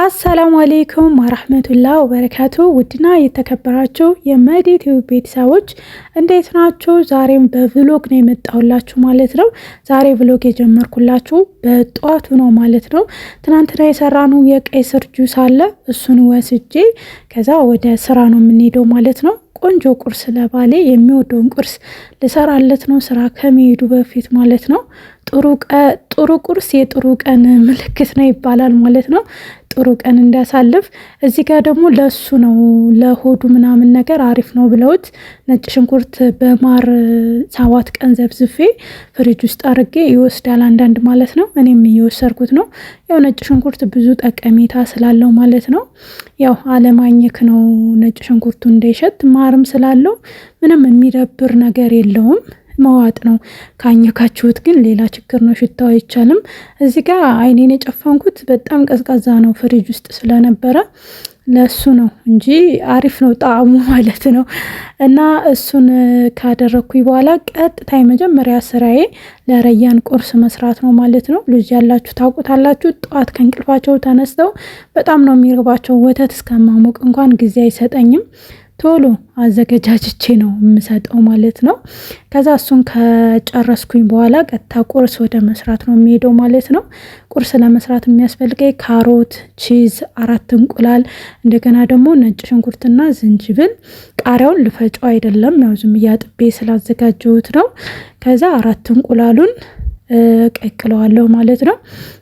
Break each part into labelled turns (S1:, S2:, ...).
S1: አሰላሙ አሌይኩም ወራህመቱላህ ወበረካቱ። ውድና የተከበራችሁ የመዲት ቤተሰቦች እንዴት ናችሁ? ዛሬም በቭሎግ ነው የመጣሁላችሁ ማለት ነው። ዛሬ ቭሎግ የጀመርኩላችሁ በጧቱ ነው ማለት ነው። ትናንትና የሰራነው የቀይ ስር ጁስ አለ። እሱን ወስጄ ከዛ ወደ ስራ ነው የምንሄደው ማለት ነው። ቆንጆ ቁርስ ለባሌ የሚወደውን ቁርስ ልሰራለት ነው ስራ ከመሄዱ በፊት ማለት ነው። ጥሩ ቁርስ የጥሩ ቀን ምልክት ነው ይባላል ማለት ነው። ጥሩ ቀን እንዲያሳልፍ እዚህ ጋር ደግሞ ለሱ ነው ለሆዱ ምናምን ነገር አሪፍ ነው ብለውት ነጭ ሽንኩርት በማር 7 ቀን ዘብዝፌ ፍሪጅ ውስጥ አድርጌ ይወስዳል አንዳንድ ማለት ነው። እኔም እየወሰድኩት ነው። ያው ነጭ ሽንኩርት ብዙ ጠቀሜታ ስላለው ማለት ነው። ያው አለማኘክ ነው ነጭ ሽንኩርቱ እንዳይሸት፣ ማርም ስላለው ምንም የሚደብር ነገር የለውም። መዋጥ ነው። ካኘካችሁት ግን ሌላ ችግር ነው። ሽታው አይቻልም። እዚህ ጋር አይኔን የጨፈንኩት በጣም ቀዝቃዛ ነው ፍሪጅ ውስጥ ስለነበረ ለሱ ነው እንጂ አሪፍ ነው ጣዕሙ ማለት ነው። እና እሱን ካደረኩኝ በኋላ ቀጥታ የመጀመሪያ ስራዬ ለረያን ቁርስ መስራት ነው ማለት ነው። ልጅ ያላችሁ ታውቁታላችሁ። ጠዋት ከእንቅልፋቸው ተነስተው በጣም ነው የሚርባቸው። ወተት እስከማሞቅ እንኳን ጊዜ አይሰጠኝም። ቶሎ አዘገጃጅቼ ነው የምሰጠው ማለት ነው። ከዛ እሱን ከጨረስኩኝ በኋላ ቀጥታ ቁርስ ወደ መስራት ነው የሚሄደው ማለት ነው። ቁርስ ለመስራት የሚያስፈልገኝ ካሮት፣ ቺዝ፣ 4 እንቁላል፣ እንደገና ደግሞ ነጭ ሽንኩርትና ዝንጅብል። ቃሪያውን ልፈጨው አይደለም፣ ያው ዝም እያጥቤ ስላዘጋጀሁት ነው። ከዛ 4 እንቁላሉን ቀቅለዋለሁ ማለት ነው።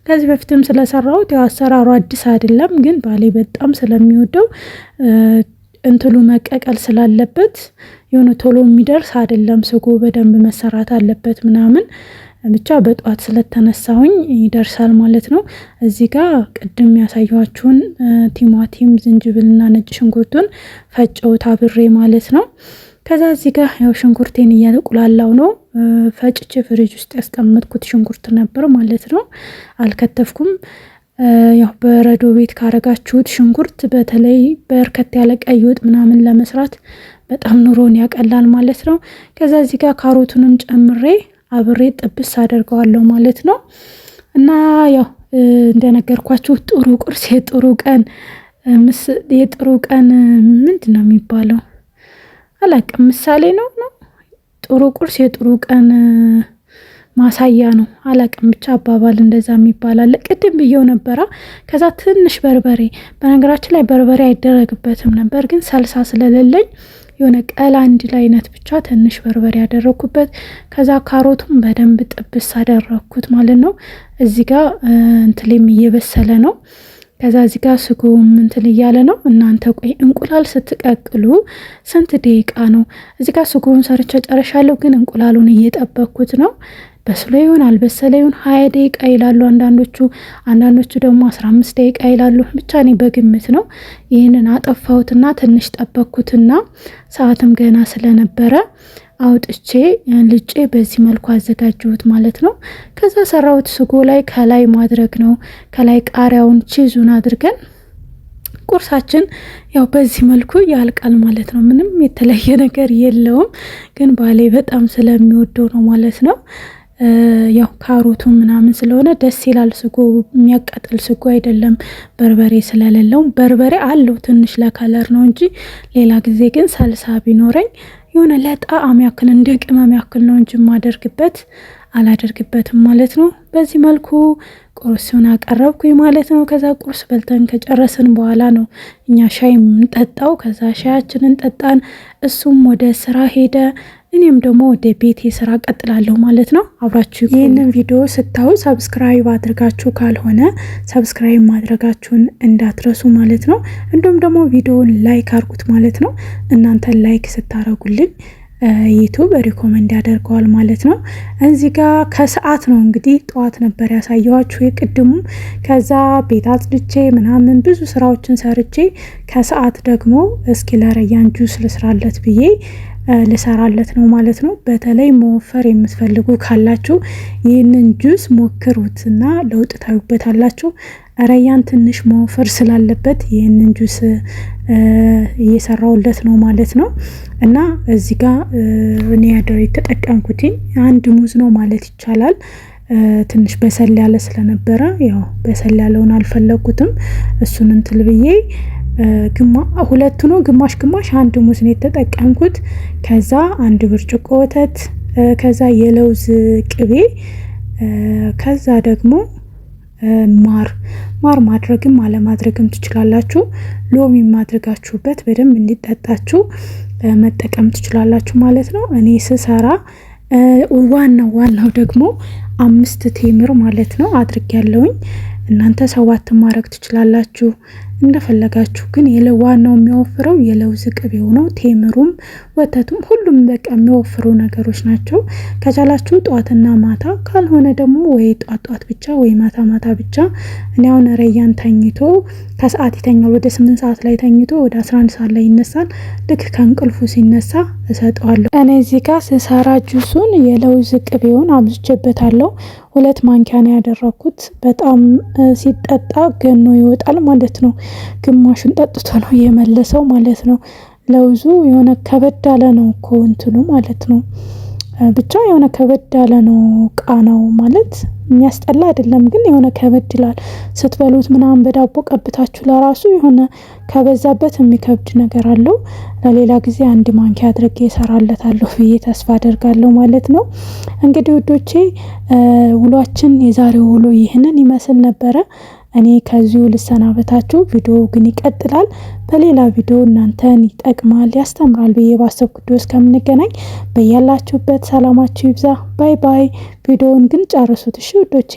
S1: ከዚህ በፊትም ስለሰራሁት ያው አሰራሩ አዲስ አይደለም፣ ግን ባሌ በጣም ስለሚወደው እንትሉ መቀቀል ስላለበት የሆነ ቶሎ የሚደርስ አይደለም። ስጎ በደንብ መሰራት አለበት ምናምን ብቻ በጧት ስለተነሳሁኝ ይደርሳል ማለት ነው። እዚህ ጋር ቅድም ያሳያችሁን ቲማቲም፣ ዝንጅብልና ነጭ ሽንኩርቱን ፈጨውት አብሬ ማለት ነው። ከዛ እዚህ ጋር ያው ሽንኩርቴን እያቁላላው ነው። ፈጭቼ ፍሪጅ ውስጥ ያስቀመጥኩት ሽንኩርት ነበር ማለት ነው። አልከተፍኩም። ያው በረዶ ቤት ካረጋችሁት ሽንኩርት በተለይ በርከት ያለ ቀይ ወጥ ምናምን ለመስራት በጣም ኑሮን ያቀላል ማለት ነው። ከዛ እዚህ ጋር ካሮቱንም ጨምሬ አብሬ ጥብስ አደርገዋለሁ ማለት ነው። እና ያው እንደነገርኳችሁ ጥሩ ቁርስ የጥሩ ቀን ምንድን ነው የሚባለው አላውቅም፣ ምሳሌ ነው። ጥሩ ቁርስ የጥሩ ቀን ማሳያ ነው። አላቅም ብቻ አባባል እንደዛ የሚባል አለ። ቅድም ብዬው ነበራ። ከዛ ትንሽ በርበሬ፣ በነገራችን ላይ በርበሬ አይደረግበትም ነበር፣ ግን ሰልሳ ስለሌለኝ የሆነ ቀላ እንዲል አይነት ብቻ ትንሽ በርበሬ ያደረኩበት። ከዛ ካሮቱም በደንብ ጥብስ አደረኩት ማለት ነው። እዚህ ጋር እንትሌም እየበሰለ ነው። ከዛ እዚህ ጋር ስጎም እንትን እያለ ነው። እናንተ ቆይ እንቁላል ስትቀቅሉ ስንት ደቂቃ ነው? እዚህ ጋር ስጎውን ሰርቼ ጨርሻለሁ፣ ግን እንቁላሉን እየጠበኩት ነው። በስሎ ይሁን አልበሰለ ይሁን 20 ደቂቃ ይላሉ አንዳንዶቹ ደግሞ 15 ደቂቃ ይላሉ። ብቻ እኔ በግምት ነው። ይህንን አጠፋሁትና ትንሽ ጠበኩትና ሰዓትም ገና ስለነበረ አውጥቼ ልጬ በዚህ መልኩ አዘጋጀሁት ማለት ነው። ከዛ ሰራሁት ስጎ ላይ ከላይ ማድረግ ነው። ከላይ ቃሪያውን ቺዙን አድርገን ቁርሳችን ያው በዚህ መልኩ ያልቃል ማለት ነው። ምንም የተለየ ነገር የለውም፣ ግን ባሌ በጣም ስለሚወደው ነው ማለት ነው። ያው ካሮቱ ምናምን ስለሆነ ደስ ይላል። ስጎ የሚያቃጥል ስጎ አይደለም፣ በርበሬ ስለሌለው። በርበሬ አለው ትንሽ ለከለር ነው እንጂ ሌላ ጊዜ ግን ሰልሳ ቢኖረኝ የሆነ ለጣዕም ያክል እንደ ቅመም ያክል ነው እንጂ አላደርግበትም ማለት ነው። በዚህ መልኩ ቁርሱን አቀረብኩኝ ማለት ነው። ከዛ ቁርስ በልተን ከጨረስን በኋላ ነው እኛ ሻይ የምንጠጣው። ከዛ ሻያችንን ጠጣን። እሱም ወደ ስራ ሄደ። እኔም ደግሞ ወደ ቤቴ ስራ ቀጥላለሁ ማለት ነው። አብራችሁ ይህንን ቪዲዮ ስታዩ ሰብስክራይብ አድርጋችሁ ካልሆነ ሰብስክራይብ ማድረጋችሁን እንዳትረሱ ማለት ነው። እንዲሁም ደግሞ ቪዲዮውን ላይክ አድርጉት ማለት ነው። እናንተ ላይክ ስታረጉልኝ ዩቱብ ሪኮመንድ ያደርገዋል ማለት ነው። እዚህ ጋር ከሰዓት ነው እንግዲህ ጠዋት ነበር ያሳየኋችሁ የቅድሙ። ከዛ ቤት አጽድቼ ምናምን ብዙ ስራዎችን ሰርቼ ከሰዓት ደግሞ እስኪ ለረያን ጁስ ልስራለት ብዬ ልሰራለት ነው ማለት ነው። በተለይ መወፈር የምትፈልጉ ካላችሁ ይህንን ጁስ ሞክሩትና ለውጥ ታዩበታላችሁ። ረያን ትንሽ መወፈር ስላለበት ይህንን ጁስ እየሰራውለት ነው ማለት ነው። እና እዚህ ጋር እኔ ያደረ የተጠቀምኩት 1 ሙዝ ነው ማለት ይቻላል። ትንሽ በሰል ያለ ስለነበረ ያው በሰል ያለውን አልፈለኩትም። እሱን እንትን ብዬ ሁለቱ ነው ግማሽ ግማሽ አንድ ሙዝ ነው የተጠቀምኩት። ከዛ አንድ ብርጭቆ ወተት፣ ከዛ የለውዝ ቅቤ፣ ከዛ ደግሞ ማር ማድረግም አለማድረግም ትችላላችሁ። ሎሚ ማድረጋችሁበት በደንብ እንዲጠጣችሁ መጠቀም ትችላላችሁ ማለት ነው። እኔ ስሰራ ዋናው ደግሞ 5 ቴምር ማለት ነው አድርጌያለሁኝ። እናንተ 7 ማድረግ ትችላላችሁ እንደፈለጋችሁ። ግን ዋናው የሚያወፍረው የለውዝ ቅቤው ነው። ቴምሩም ወተቱም ሁሉም በቃ የሚያወፍሩ ነገሮች ናቸው። ከቻላችሁ ጧትና ማታ፣ ካልሆነ ደግሞ ወይ ጧት ብቻ ወይ ማታ ብቻ። እኔ አሁን ረያን ተኝቶ ከሰዓት ይተኛል። ወደ 8 ሰዓት ላይ ተኝቶ ወደ 11 ሰዓት ላይ ይነሳል። ልክ ከእንቅልፉ ሲነሳ እሰጠዋለሁ። እኔ እዚህ ጋር ስሰራ ጁሱን የለውዝ ቅቤውን አብዝቼበታለሁ። 2 ማንኪያ ነው ያደረኩት። በጣም ሲጠጣ ገኖ ይወጣል ማለት ነው። ግማሹን ጠጥቶ ነው የመለሰው ማለት ነው። ለውዙ የሆነ ከበድ ያለ ነው እኮ እንትኑ ማለት ነው። ብቻ የሆነ ከበድ ያለ ነው ቃናው ማለት የሚያስጠላ አይደለም፣ ግን የሆነ ከበድ ይላል። ስትበሉት ምናምን በዳቦ ቀብታችሁ ለራሱ የሆነ ከበዛበት የሚከብድ ነገር አለው። ለሌላ ጊዜ 1 ማንኪያ አድርጌ እሰራለታለሁ ብዬ ተስፋ አደርጋለሁ ማለት ነው። እንግዲህ ውዶቼ ውሏችን የዛሬው ውሎ ይህንን ይመስል ነበረ። እኔ ከዚሁ ልሰናበታችሁ። ቪዲዮ ግን ይቀጥላል። በሌላ ቪዲዮ እናንተን ይጠቅማል፣ ያስተምራል ብዬ ባሰብኩት ቪዲዮ እስከምንገናኝ በያላችሁበት ሰላማችሁ ይብዛ። ባይ ባይ። ቪዲዮውን ግን ጨርሱት እሺ ውዶቼ።